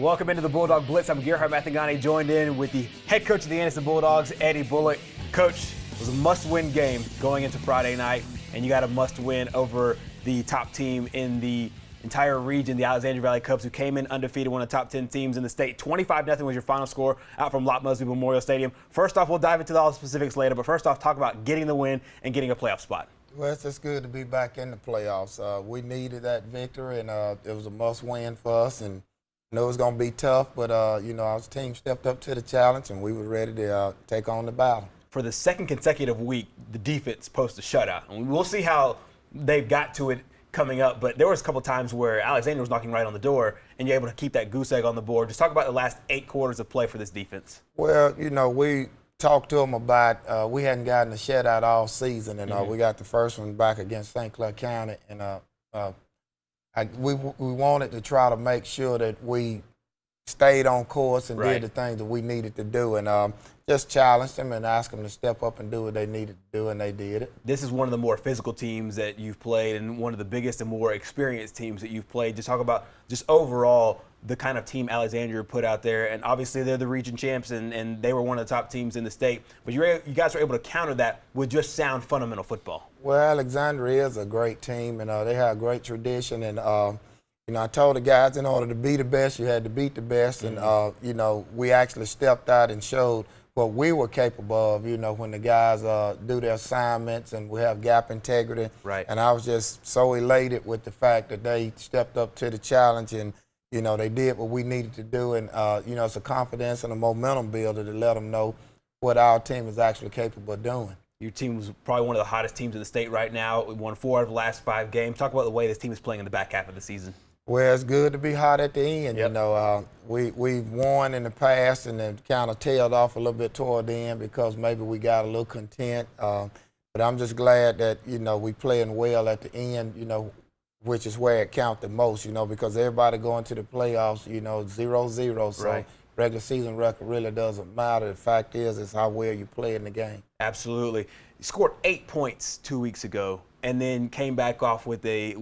Welcome into the Bulldog Blitz. I'm Gerhard Mathangani, joined in with the head coach of the Anderson Bulldogs, Eddie Bullock. Coach, it was a must-win game going into Friday night, and you got a must-win over the top team in the entire region, the Alexandria Valley Cubs, who came in undefeated, one of the top 10 teams in the state. 25-0 was your final score out from Lot Musby Memorial Stadium. First off, we'll dive into all the specifics later, but first off, talk about getting the win and getting a playoff spot. Well, it's just good to be back in the playoffs. We needed that victory, and it was a must-win for us. And I know it was going to be tough, but, our team stepped up to the challenge, and we were ready to take on the battle. For the second consecutive week, the defense posted a shutout. And we'll see how they've got to it coming up, but there was a couple times where Alexandria was knocking right on the door, and you're able to keep that goose egg on the board. Just talk about the last 8 quarters of play for this defense. Well, we talked to them about we hadn't gotten a shutout all season, and we got the first one back against St. Clair County, and we wanted to try to make sure that we stayed on course and did the things that we needed to do, and just challenged them and asked them to step up and do what they needed to do, and they did it. This is one of the more physical teams that you've played and one of the biggest and more experienced teams that you've played. Just talk about just overall the kind of team Alexandria put out there, and obviously they're the region champs, and they were one of the top teams in the state. But you guys were able to counter that with just sound fundamental football. Well, Alexandria is a great team, and they have a great tradition. And I told the guys in order to be the best, you had to beat the best. And we actually stepped out and showed what we were capable of. When the guys do their assignments, and we have gap integrity. Right. And I was just so elated with the fact that they stepped up to the challenge, and they did what we needed to do, and, it's a confidence and a momentum builder to let them know what our team is actually capable of doing. Your team was probably one of the hottest teams in the state right now. We won 4 out of the last 5 games. Talk about the way this team is playing in the back half of the season. Well, it's good to be hot at the end. Yep. We've won in the past and then kind of tailed off a little bit toward the end because maybe we got a little content. But I'm just glad that, we playing well at the end, which is where it counts the most, because everybody going to the playoffs, 0-0. So regular season record really doesn't matter. The fact is, it's how well you play in the game. Absolutely. You scored 8 points 2 weeks ago, and then came back off with a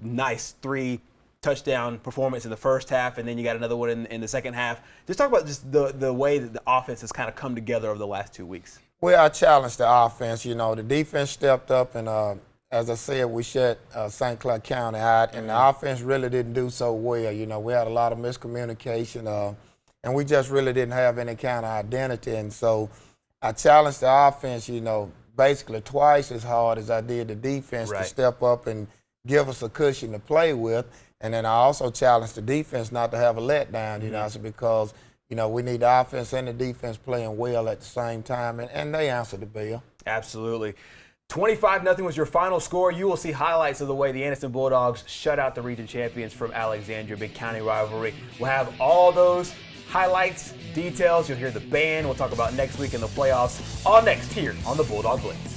nice 3-touchdown performance in the first half, and then you got another one in the second half. Just talk about just the way that the offense has kind of come together over the last 2 weeks. Well, I challenged the offense. The defense stepped up, and as I said, we shut St. Clair County out, and the offense really didn't do so well. We had a lot of miscommunication, and we just really didn't have any kind of identity. And so I challenged the offense, basically twice as hard as I did the defense to step up and give us a cushion to play with. And then I also challenged the defense not to have a letdown, I said, because, we need the offense and the defense playing well at the same time, and they answered the bell. Absolutely. 25-0 was your final score. You will see highlights of the way the Anderson Bulldogs shut out the region champions from Alexandria, big county rivalry. We'll have all those highlights, details. You'll hear the band. We'll talk about next week in the playoffs. All next here on the Bulldog Blitz.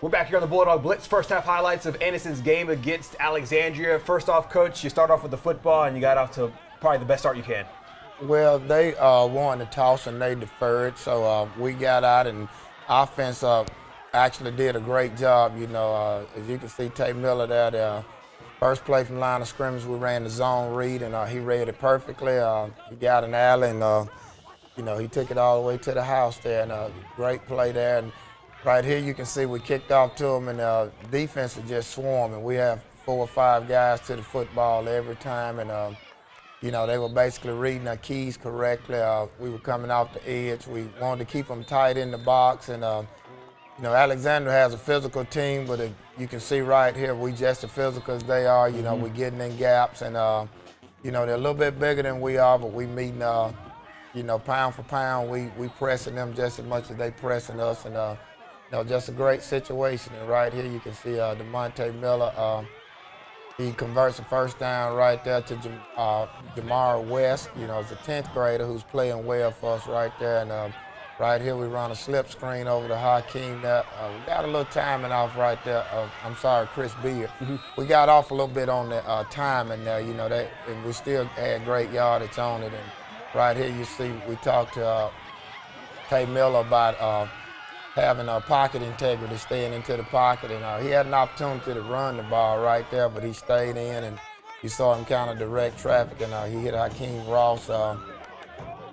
We're back here on the Bulldog Blitz. First half highlights of Anderson's game against Alexandria. First off, Coach, you start off with the football, and you got off to probably the best start you can. Well, they wanted to toss, and they deferred. So we got out, and offense actually did a great job. As you can see, Tate Miller there, the first play from line of scrimmage, we ran the zone read, and he read it perfectly. He got an alley, and, he took it all the way to the house there, and a great play there. And right here, you can see we kicked off to them, and defense is just swarming. We have 4 or 5 guys to the football every time, and they were basically reading our keys correctly. We were coming off the edge. We wanted to keep them tight in the box, and Alexandria has a physical team, but you can see right here, we just as physical as they are. We're getting in gaps, and they're a little bit bigger than we are, but we meeting, pound for pound. We pressing them just as much as they pressing us, and just a great situation. And right here you can see DeMonte Miller. He converts a first down right there to Jamar West. It's a 10th grader who's playing well for us right there. And Right here, we run a slip screen over to Hakeem. There, we got a little timing off right there. I'm sorry, Chris Beard. We got off a little bit on the timing there, you know, and we still had great yardage on it. And right here, you see, we talked to Tay Miller about having pocket integrity, staying into the pocket. And he had an opportunity to run the ball right there, but he stayed in, and you saw him kind of direct traffic, and he hit Hakeem Ross on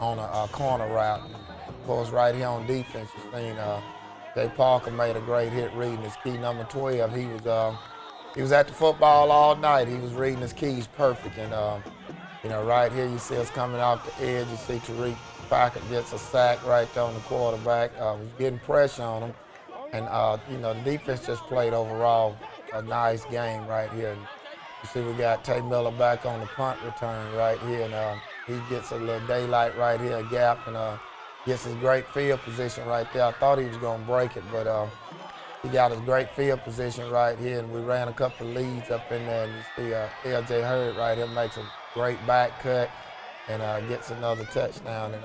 a corner route. And of course, right here on defense, you seen Jay Parker made a great hit reading his key number 12. He was at the football all night. He was reading his keys perfect. And, you know, right here you see us coming off the edge. You see Tariq Packard gets a sack right there on the quarterback. Was getting pressure on him. And, you know, the defense just played overall a nice game right here. And you see we got Tay Miller back on the punt return right here. And he gets a little daylight right here, a gap, and gets his great field position right there. I thought he was going to break it, but he got his great field position right here, and we ran a couple of leads up in there. And you see L.J. Hurd right here makes a great back cut and gets another touchdown. And,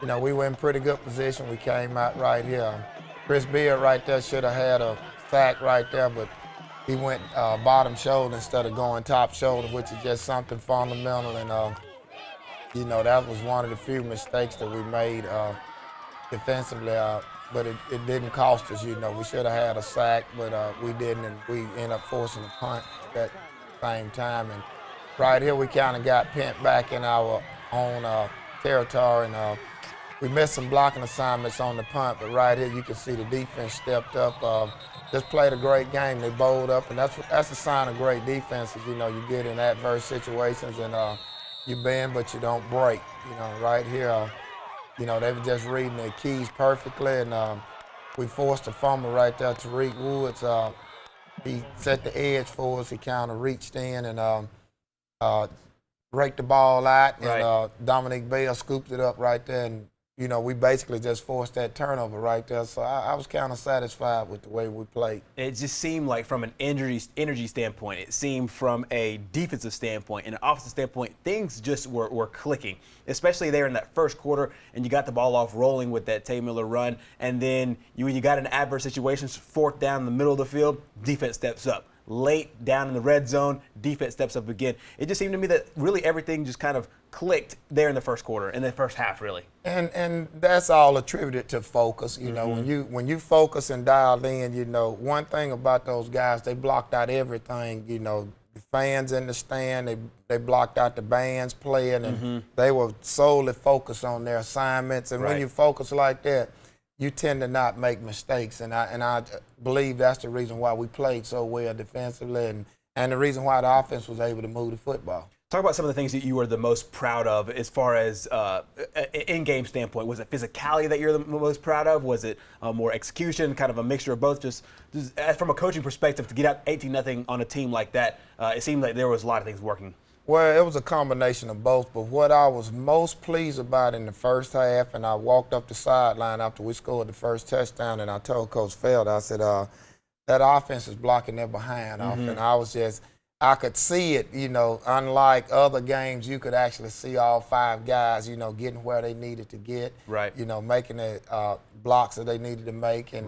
you know, we were in pretty good position. We came out right here. Chris Beard right there should have had a sack right there, but he went bottom shoulder instead of going top shoulder, which is just something fundamental. And, you know, that was one of the few mistakes that we made defensively, but it didn't cost us. You know, we should have had a sack, but we didn't, and we ended up forcing a punt at that same time. And right here, we kind of got pent back in our own territory, and we missed some blocking assignments on the punt, but right here, you can see the defense stepped up, just played a great game. They bowled up, and that's a sign of great defenses. You know, you get in adverse situations, and you bend, but you don't break. You know, right here, you know, they were just reading their keys perfectly, and we forced a fumble right there. Tariq Woods, he set the edge for us. He kind of reached in and raked the ball out, and Dominique Bell scooped it up right there, and you know, we basically just forced that turnover right there. So I was kind of satisfied with the way we played. It just seemed like from an energy standpoint, it seemed from a defensive standpoint and an offensive standpoint, things just were clicking, especially there in that first quarter, and you got the ball off rolling with that Tay Miller run. And then when you got in adverse situations, fourth down in the middle of the field, defense steps up. Late down in the red zone, defense steps up again. It just seemed to me that really everything just kind of clicked there in the first quarter, in the first half, really. And that's all attributed to focus. You know, when you focus and dial in, you know, one thing about those guys, they blocked out everything. You know, the fans in the stand, they blocked out the bands playing, and they were solely focused on their assignments. And when you focus like that, you tend to not make mistakes, and I believe that's the reason why we played so well defensively, and the reason why the offense was able to move the football. Talk about some of the things that you were the most proud of as far as in-game standpoint. Was it physicality that you're the most proud of? Was it more execution, kind of a mixture of both? Just from a coaching perspective, to get out 18-0 on a team like that, it seemed like there was a lot of things working. Well, it was a combination of both, but what I was most pleased about in the first half, and I walked up the sideline after we scored the first touchdown, and I told Coach Feld, I said, that offense is blocking their behind off, and I could see it, you know, unlike other games, you could actually see all five guys, you know, getting where they needed to get, you know, making the blocks that they needed to make, and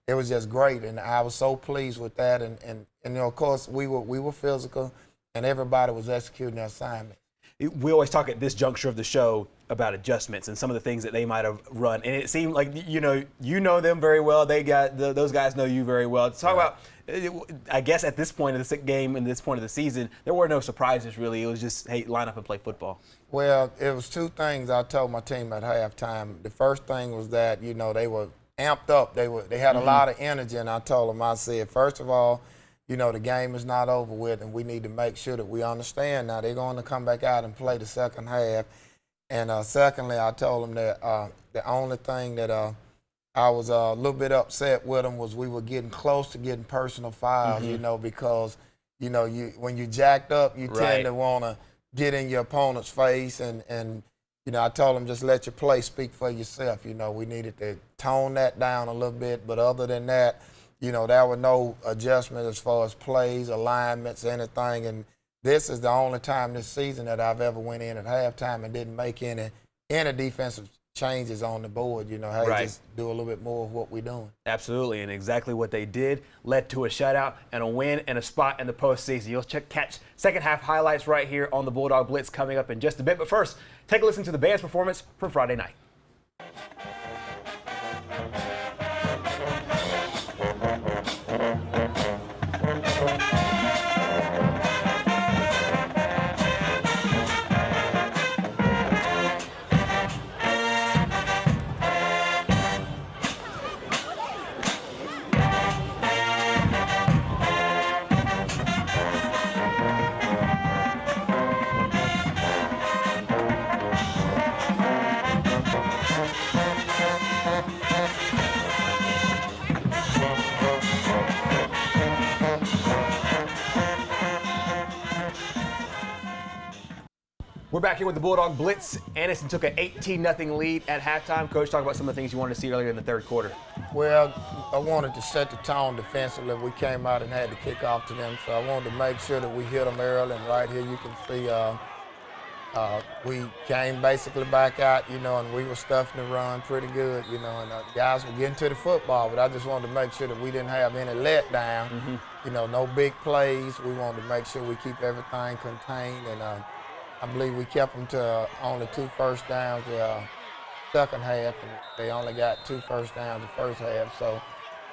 it was just great, and I was so pleased with that, and you know, of course, we were physical, and everybody was executing their assignment. We always talk at this juncture of the show about adjustments and some of the things that they might have run, and it seemed like you know them very well. Those guys know you very well. Talk about, I guess at this point of the game and this point of the season, there were no surprises really. It was just, hey, line up and play football. Well, it was two things I told my team at halftime. The first thing was that they were amped up. They had a lot of energy, and I told them, I said, first of all, you know, the game is not over with, and we need to make sure that we understand now they're going to come back out and play the second half. And secondly, I told them that the only thing that I was a little bit upset with them was we were getting close to getting personal fouls, you know, because, you know, when you jacked up, you tend to want to get in your opponent's face. And, you know, I told them just let your play speak for yourself. You know, we needed to tone that down a little bit. But other than that, you know, there were no adjustments as far as plays, alignments, anything. And this is the only time this season that I've ever went in at halftime and didn't make any defensive changes on the board. You know, hey, Right. just do a little bit more of what we're doing. Absolutely, and exactly what they did led to a shutout and a win and a spot in the postseason. You'll catch second half highlights right here on the Bulldog Blitz coming up in just a bit. But first, take a listen to the band's performance from Friday night. We're back here with the Bulldog Blitz. Anderson took an 18-0 lead at halftime. Coach, talk about some of the things you wanted to see earlier in the third quarter. Well, I wanted to set the tone defensively. We came out and had to kick off to them, so I wanted to make sure that we hit them early. And right here you can see we came basically back out, you know, and we were stuffing the run pretty good, you know, and guys were getting to the football, but I just wanted to make sure that we didn't have any letdown, you know, no big plays. We wanted to make sure we keep everything contained, and I believe we kept them to only 2 first downs the second half, and they only got 2 first downs the first half. So,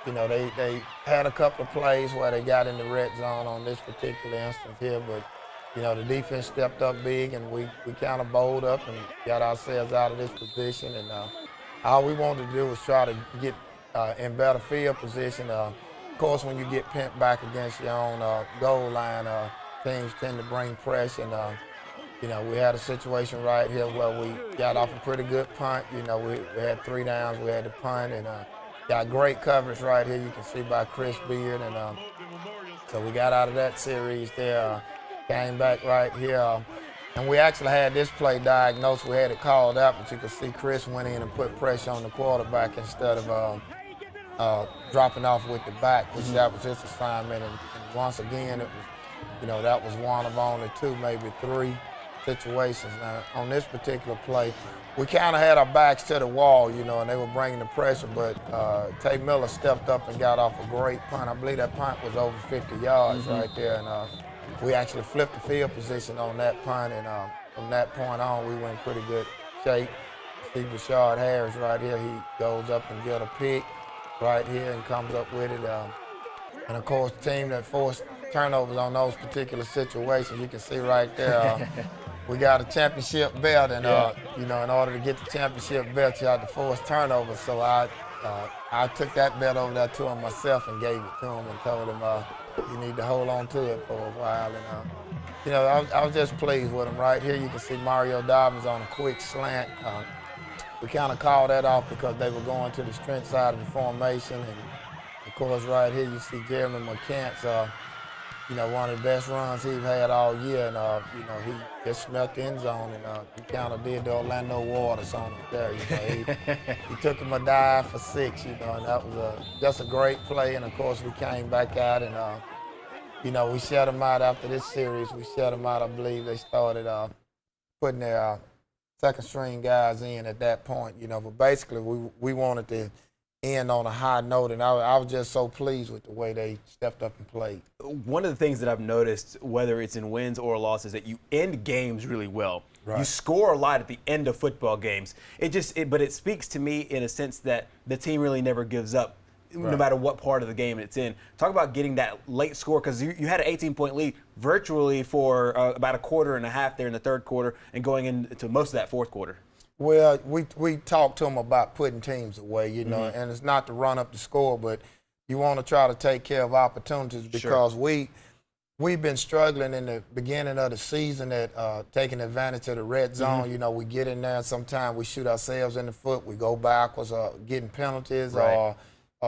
you know, they had a couple of plays where they got in the red zone on this particular instance here, but, you know, the defense stepped up big, and we kind of bowled up and got ourselves out of this position. And all we wanted to do was try to get in better field position. Of course, when you get pinned back against your own goal line, teams tend to bring pressure. And, you know, we had a situation right here where we got off a pretty good punt. You know, we had 3 downs, we had to punt, and got great coverage right here. You can see by Chris Beard, and so we got out of that series there, came back right here, and we actually had this play diagnosed. We had it called out, but you can see Chris went in and put pressure on the quarterback instead of dropping off with the back, which that was his assignment. And once again, it was, you know, that was one of only 2, maybe 3 situations. Now, on this particular play, we kind of had our backs to the wall, you know, and they were bringing the pressure, but Tay Miller stepped up and got off a great punt. I believe that punt was over 50 yards right there, and we actually flipped the field position on that punt, and from that point on, we were in pretty good shape. See Rashard Harris right here, he goes up and get a pick right here and comes up with it. And of course, the team that forced turnovers on those particular situations, you can see right there, we got a championship belt, and you know, in order to get the championship belt, you had to force turnovers. So I took that belt over there to him myself and gave it to him and told him you need to hold on to it for a while. And you know, I was just pleased with him. Right here, you can see Mario Dobbins on a quick slant. We kind of called that off because they were going to the strength side of the formation, and of course, right here you see Jeremy McCants. You know, one of the best runs he's had all year, and you know, he just smelt the end zone, and he kind of did the Orlando Waters on him there. You know, he took him a dive for 6, you know, and that was just a great play. And of course, we came back out, and you know, we shut them out after this series. We shut them out. I believe they started putting their second string guys in at that point. You know, but basically we wanted to end on a high note, and I was just so pleased with the way they stepped up and played. One of the things that I've noticed, whether it's in wins or losses, that you end games really well. Right. You score a lot at the end of football games. But it speaks to me in a sense that the team really never gives up, no matter what part of the game it's in. Talk about getting that late score, because you had an 18-point lead virtually for about a quarter and a half there in the third quarter and going into most of that fourth quarter. Well, we talked to them about putting teams away, you know, and it's not to run up the score, but you want to try to take care of opportunities, because we've been struggling in the beginning of the season at taking advantage of the red zone. You know, we get in there, sometimes we shoot ourselves in the foot, we go backwards, getting penalties or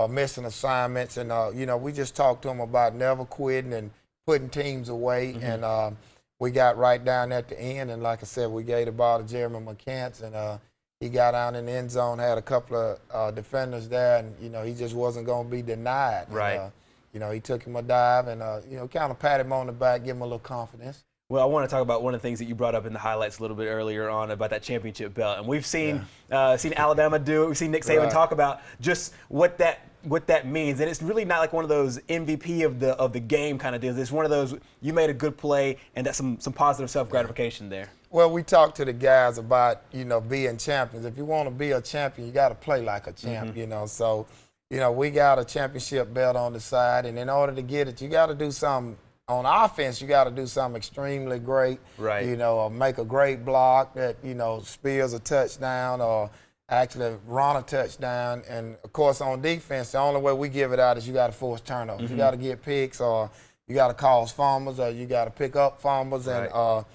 missing assignments, and you know, we just talked to them about never quitting and putting teams away, and we got right down at the end, and like I said, we gave the ball to Jeremy McCants, and he got down in the end zone, had a couple of defenders there, and, you know, he just wasn't going to be denied. Right. And, you know, he took him a dive and, you know, kind of pat him on the back, give him a little confidence. Well, I want to talk about one of the things that you brought up in the highlights a little bit earlier on about that championship belt, and we've seen Alabama do it. We've seen Nick Saban talk about just what that means, and it's really not like one of those MVP of the game kind of deals. It's one of those you made a good play, and that's some positive self gratification there. Well, we talked to the guys about being champions. If you want to be a champion, you got to play like a champ. So we got a championship belt on the side, and in order to get it, you got to do something. On offense, you got to do something extremely great, right? Or make a great block that spears a touchdown or actually run a touchdown. And of course, on defense, the only way we give it out is you got to force turnovers. You got to get picks, or you got to cause fumbles, or you got to pick up fumbles. Right. And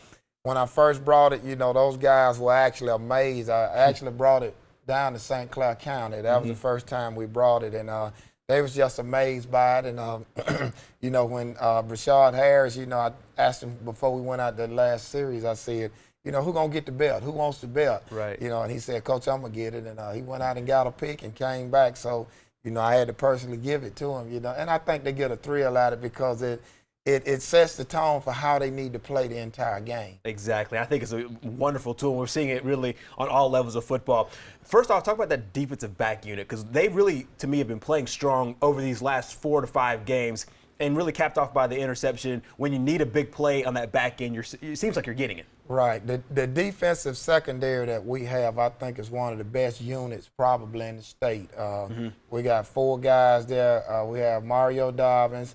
when I first brought it, those guys were actually amazed. I actually brought it down to St. Clair County. That was the first time we brought it, and they was just amazed by it. And, when Brashard Harris, I asked him before we went out the last series, I said, who going to get the belt? Who wants the belt? Right. And he said, Coach, I'm going to get it. And he went out and got a pick and came back. So, I had to personally give it to him, And I think they get a thrill out of it because it sets the tone for how they need to play the entire game. Exactly. I think it's a wonderful tool. We're seeing it really on all levels of football. First off, talk about that defensive back unit, because they really, to me, have been playing strong over these last 4 to 5 games, and really capped off by the interception. When you need a big play on that back end, it seems like you're getting it. Right. The defensive secondary that we have, I think, is one of the best units probably in the state. We got 4 guys there. We have Mario Dobbins,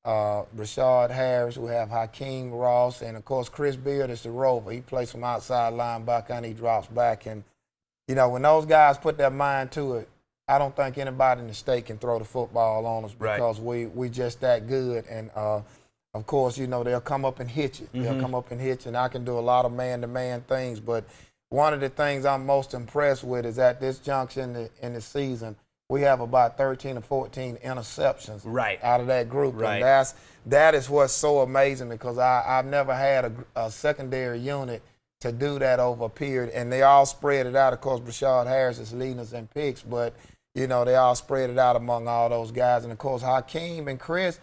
Brashard Harris, we have Hakeem Ross, and of course Chris Beard is the rover. He plays from outside linebacker and he drops back. And when those guys put their mind to it, I don't think anybody in the state can throw the football on us because we just that good. And of course, they'll come up and hit you. They'll come up and hit you, and I can do a lot of man-to-man things. But one of the things I'm most impressed with is at this junction in the season, we have about 13 or 14 interceptions out of that group. Right. And that is what's so amazing, because I've never had a secondary unit to do that over a period. And they all spread it out. Of course, Brashard Harris is leading us in picks, but, they all spread it out among all those guys. And, of course, Hakeem and Chris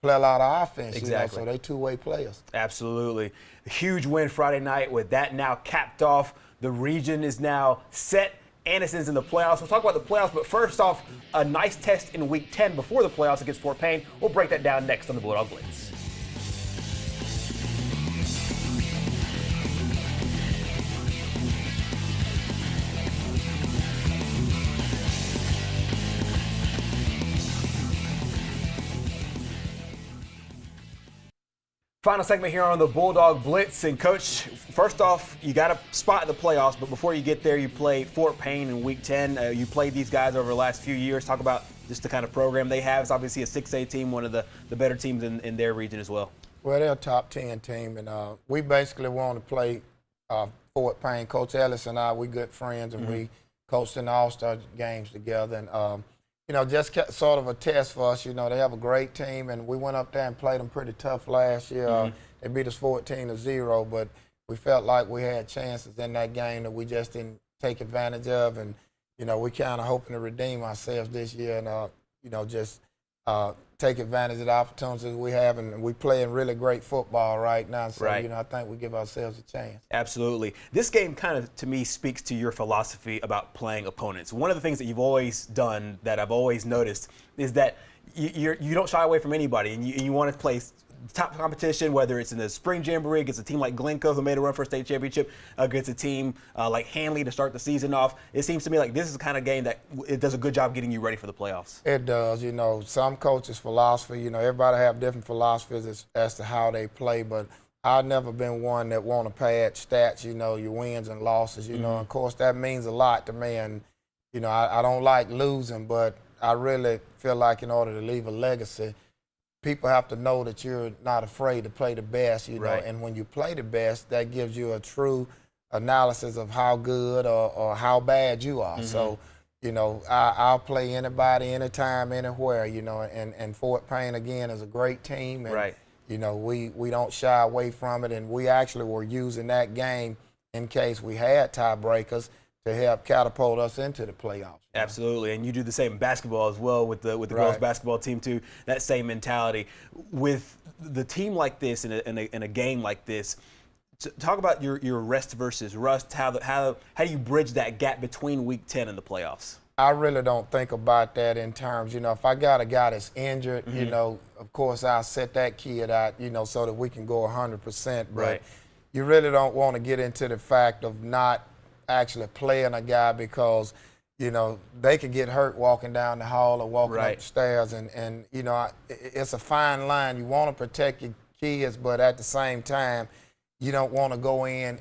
play a lot of offense, exactly. So they two-way players. Absolutely. A huge win Friday night. With that now capped off, the region is now set. Anderson's in the playoffs. We'll talk about the playoffs, but first off, a nice test in Week 10 before the playoffs against Fort Payne. We'll break that down next on the Bulldog Blitz. Final segment here on the Bulldog Blitz. And Coach, first off, you got a spot in the playoffs, but before you get there, you play Fort Payne in Week 10. You played these guys over the last few years. Talk about just the kind of program they have. It's obviously a 6A team, one of the better teams in their region as well. Well, they're a top 10 team, and we basically want to play Fort Payne. Coach Ellis and I, we good friends, and we coached in the All-Star games together. And just sort of a test for us. They have a great team, and we went up there and played them pretty tough last year. They beat us 14-0, but we felt like we had chances in that game that we just didn't take advantage of. And, we kind of hoping to redeem ourselves this year and, just take advantage of the opportunities we have. And we playing really great football right now. So, I think we give ourselves a chance. Absolutely. This game kind of, to me, speaks to your philosophy about playing opponents. One of the things that you've always done that I've always noticed is that you don't shy away from anybody, and you want to play top competition, whether it's in the spring jamboree against a team like Glencoe, who made a run for a state championship, against a team like Hanley to start the season off. It seems to me like this is the kind of game that it does a good job getting you ready for the playoffs. It does. Some coaches' philosophy, everybody have different philosophies as to how they play, but I've never been one that want to pad stats, your wins and losses, Of course, that means a lot to me, and, I don't like losing, but I really feel like in order to leave a legacy, people have to know that you're not afraid to play the best, and when you play the best, that gives you a true analysis of how good or how bad you are. So, I'll play anybody, anytime, anywhere, and Fort Payne, again, is a great team. And, we don't shy away from it, and we actually were using that game in case we had tiebreakers to help catapult us into the playoffs. Absolutely, and you do the same in basketball as well with the girls basketball team too. That same mentality. With the team like this in a game like this. Talk about your rest versus rust. How do you bridge that gap between Week 10 and the playoffs? I really don't think about that in terms, if I got a guy that's injured, of course I'll set that kid out, so that we can go 100%. But right. You really don't want to get into the fact of not actually playing a guy because, they could get hurt walking down the hall or walking up the stairs. And it's a fine line. You want to protect your kids, but at the same time, you don't want to go in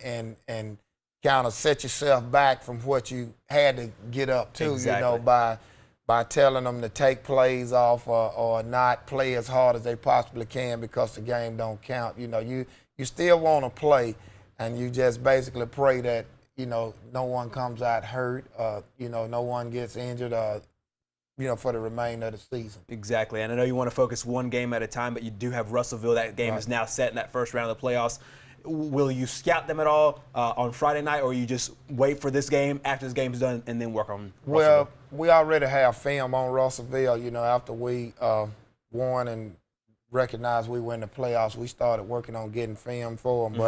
and kind of set yourself back from what you had to get up to, exactly. by telling them to take plays off or not play as hard as they possibly can because the game don't count. You still want to play, and you just basically pray that, no one comes out hurt, no one gets injured, for the remainder of the season. Exactly, and I know you want to focus one game at a time, but you do have Russellville. That game is now set in that first round of the playoffs. Will you scout them at all on Friday night, or you just wait for this game after this game is done and then work on Russellville? Well, we already have film on Russellville. After we won and recognized we were in the playoffs, we started working on getting film for them.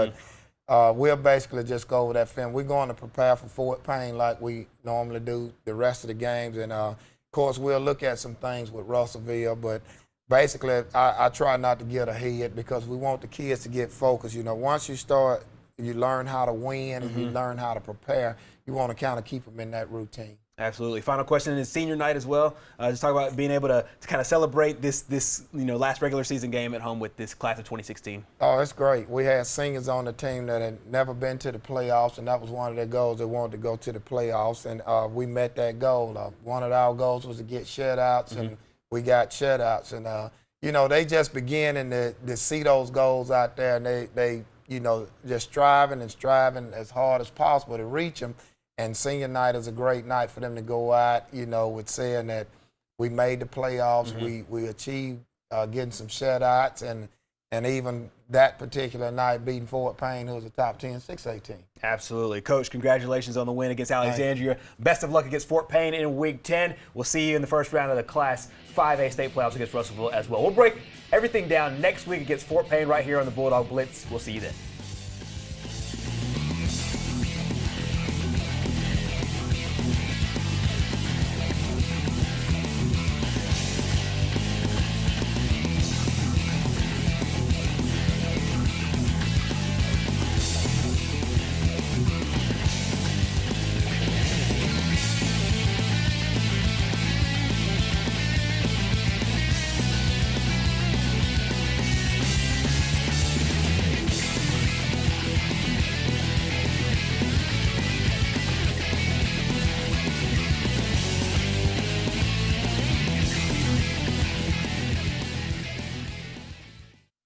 But we'll basically just go over that film. We're going to prepare for Fort Payne like we normally do the rest of the games. And, of course, we'll look at some things with Russellville. But basically, I try not to get ahead because we want the kids to get focused. Once you learn how to win and you learn how to prepare, you want to kind of keep them in that routine. Absolutely. Final question is senior night as well. Just talk about being able to kind of celebrate this last regular season game at home with this class of 2016. Oh, it's great. We had seniors on the team that had never been to the playoffs, and that was one of their goals. They wanted to go to the playoffs, and we met that goal. One of our goals was to get shutouts, and we got shutouts. And, they just beginning to see those goals out there, and they just striving as hard as possible to reach them. And senior night is a great night for them to go out, with saying that we made the playoffs, we achieved getting some shutouts, and even that particular night beating Fort Payne, who was a top 10 6A team. Absolutely. Coach, congratulations on the win against Alexandria. Best of luck against Fort Payne in Week 10. We'll see you in the first round of the Class 5A state playoffs against Russellville as well. We'll break everything down next week against Fort Payne right here on the Bulldog Blitz. We'll see you then.